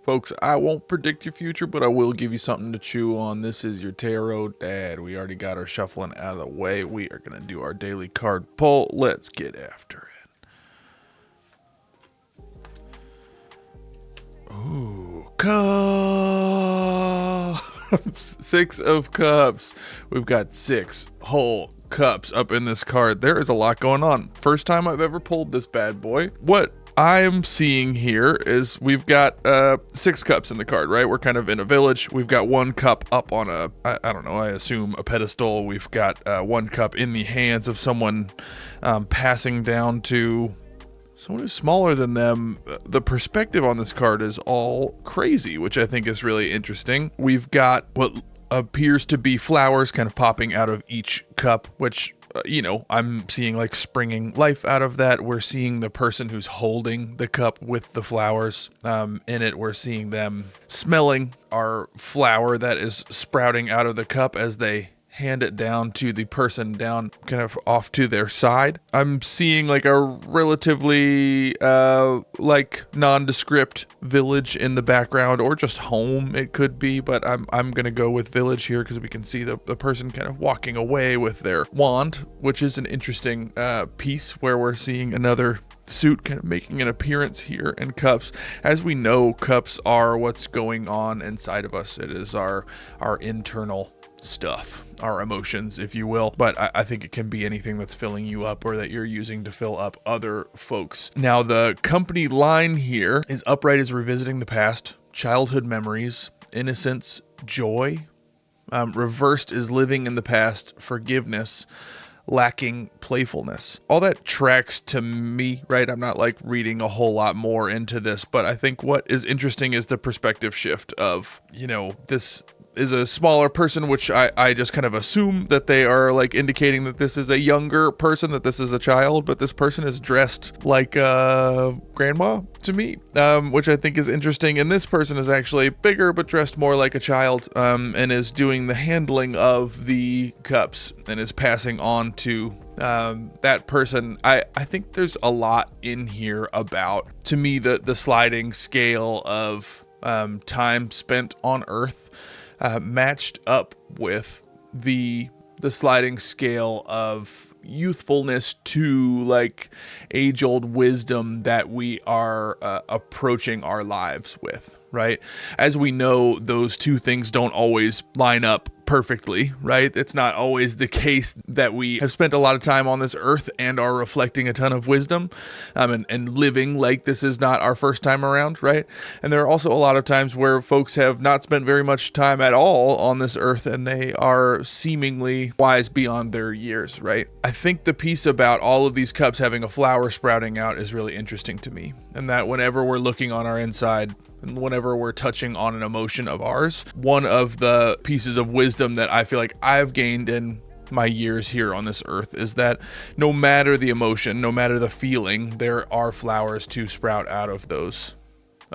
Folks, I won't predict your future, but I will give you something to chew on. This is your tarot dad. We already got our shuffling out of the way. We are going to do our daily card pull. Let's get after it. Ooh, cups. 6 of cups. We've got 6 whole cups up in this card. There is a lot going on. First time I've ever pulled this bad boy. What I'm seeing here is we've got 6 cups in the card, right? We're kind of in a village. We've got 1 cup up on I don't know, I assume a pedestal. We've got 1 cup in the hands of someone passing down to someone who's smaller than them. The perspective on this card is all crazy, which I think is really interesting. We've got what appears to be flowers kind of popping out of each cup, which I'm seeing like springing life out of that. We're seeing the person who's holding the cup with the flowers in it. We're seeing them smelling our flower that is sprouting out of the cup as they hand it down to the person down kind of off to their side. I'm seeing like a relatively nondescript village in the background, or just home it could be, but I'm gonna go with village here because we can see the person kind of walking away with their wand, which is an interesting piece where we're seeing another suit kind of making an appearance here in cups. As we know, cups are what's going on inside of us. It is our internal stuff, our emotions, if you will, but I think it can be anything that's filling you up or that you're using to fill up other folks. Now, the company line here is upright is revisiting the past, childhood memories, innocence, joy. Reversed is living in the past, forgiveness, lacking playfulness. All that tracks to me, right? I'm not like reading a whole lot more into this, but I think what is interesting is the perspective shift of, this is a smaller person, which I just kind of assume that they are like indicating that this is a younger person, that this is a child, but this person is dressed like a grandma to me, which I think is interesting. And this person is actually bigger, but dressed more like a child, and is doing the handling of the cups and is passing on to that person. I think there's a lot in here about, to me, the sliding scale of time spent on Earth, matched up with the sliding scale of youthfulness to like age-old wisdom that we are approaching our lives with, right? As we know, those two things don't always line up perfectly, right? It's not always the case that we have spent a lot of time on this earth and are reflecting a ton of wisdom, and living like this is not our first time around, right? And there are also a lot of times where folks have not spent very much time at all on this earth and they are seemingly wise beyond their years, right? I think the piece about all of these cups having a flower sprouting out is really interesting to me, and that whenever we're looking on our inside, and whenever we're touching on an emotion of ours, one of the pieces of wisdom that I feel like I've gained in my years here on this earth is that no matter the emotion, no matter the feeling, there are flowers to sprout out of those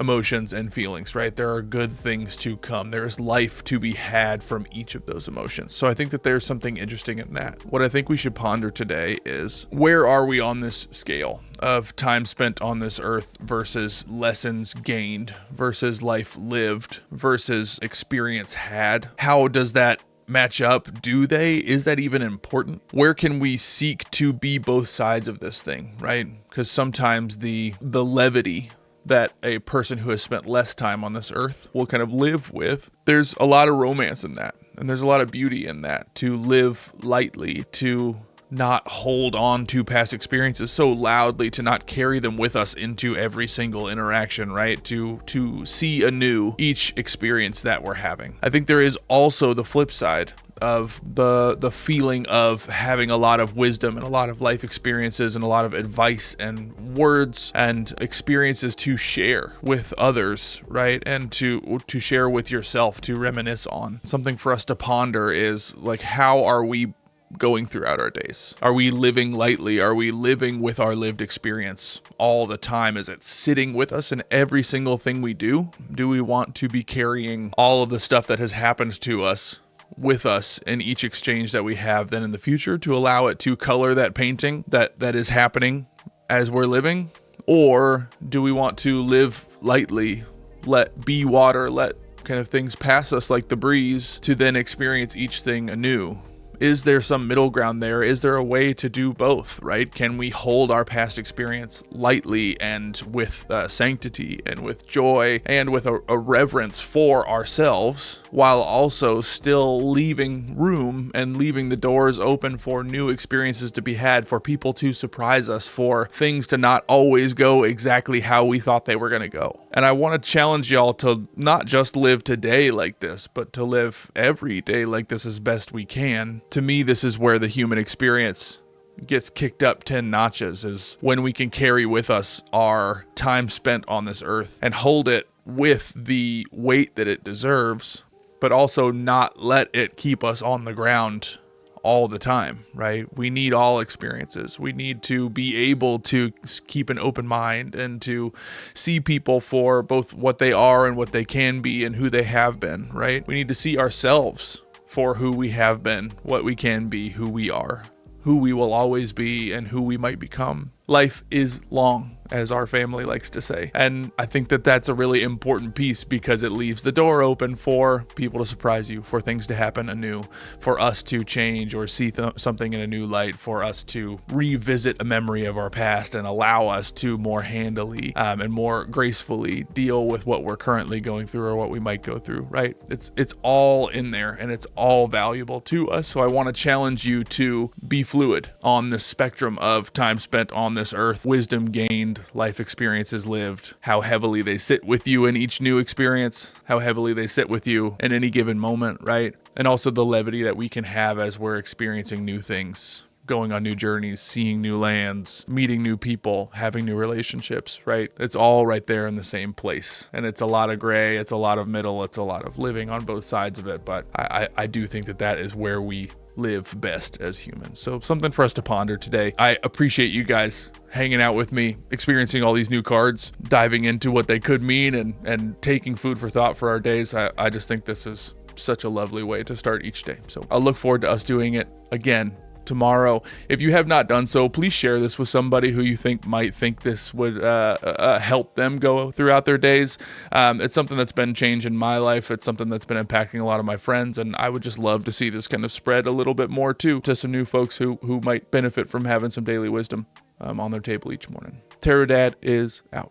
emotions and feelings, right? There are good things to come. There is life to be had from each of those emotions. So I think that there's something interesting in that. What I think we should ponder today is, where are we on this scale of time spent on this earth versus lessons gained versus life lived versus experience had? How does that match up? Is that even important? Where can we seek to be both sides of this thing, right? Because sometimes the levity that a person who has spent less time on this earth will kind of live with, there's a lot of romance in that, and there's a lot of beauty in that, to live lightly, to not hold on to past experiences so loudly, to not carry them with us into every single interaction, right? To see anew each experience that we're having. I think there is also the flip side of the feeling of having a lot of wisdom and a lot of life experiences and a lot of advice and words and experiences to share with others, right? And to share with yourself, to reminisce on. Something for us to ponder is like, how are we going throughout our days? Are we living lightly? Are we living with our lived experience all the time? Is it sitting with us in every single thing we do? Do we want to be carrying all of the stuff that has happened to us with us in each exchange that we have then in the future, to allow it to color that painting that is happening as we're living? Or do we want to live lightly, let be water, let kind of things pass us like the breeze, to then experience each thing anew. Is there some middle ground there? Is there a way to do both, right? Can we hold our past experience lightly and with sanctity and with joy and with a reverence for ourselves, while also still leaving room and leaving the doors open for new experiences to be had, for people to surprise us, for things to not always go exactly how we thought they were going to go? And I want to challenge y'all to not just live today like this, but to live every day like this as best we can. To me, this is where the human experience gets kicked up 10 notches, is when we can carry with us our time spent on this earth and hold it with the weight that it deserves, but also not let it keep us on the ground all the time, right? We need all experiences. We need to be able to keep an open mind and to see people for both what they are and what they can be and who they have been, right? We need to see ourselves for who we have been, what we can be, who we are, who we will always be, and who we might become. Life is long, as our family likes to say. And I think that that's a really important piece, because it leaves the door open for people to surprise you, for things to happen anew, for us to change or see something in a new light, for us to revisit a memory of our past and allow us to more handily and more gracefully deal with what we're currently going through or what we might go through, right? It's all in there and it's all valuable to us. So I want to challenge you to be fluid on the spectrum of time spent on this earth, wisdom gained, life experiences lived, how heavily they sit with you in each new experience, how heavily they sit with you in any given moment, right? And also the levity that we can have as we're experiencing new things, going on new journeys, seeing new lands, meeting new people, having new relationships, right? It's all right there in the same place. And it's a lot of gray, it's a lot of middle, it's a lot of living on both sides of it. But I do think that that is where we live best as humans. So something for us to ponder today. I appreciate you guys hanging out with me, experiencing all these new cards, diving into what they could mean, and taking food for thought for our days. I just think this is such a lovely way to start each day. So I'll look forward to us doing it again tomorrow. If you have not done so, please share this with somebody who you think might think this would help them go throughout their days. It's something that's been changing my life. It's something that's been impacting a lot of my friends, and I would just love to see this kind of spread a little bit more too, to some new folks who might benefit from having some daily wisdom on their table each morning. Tarot Dad is out.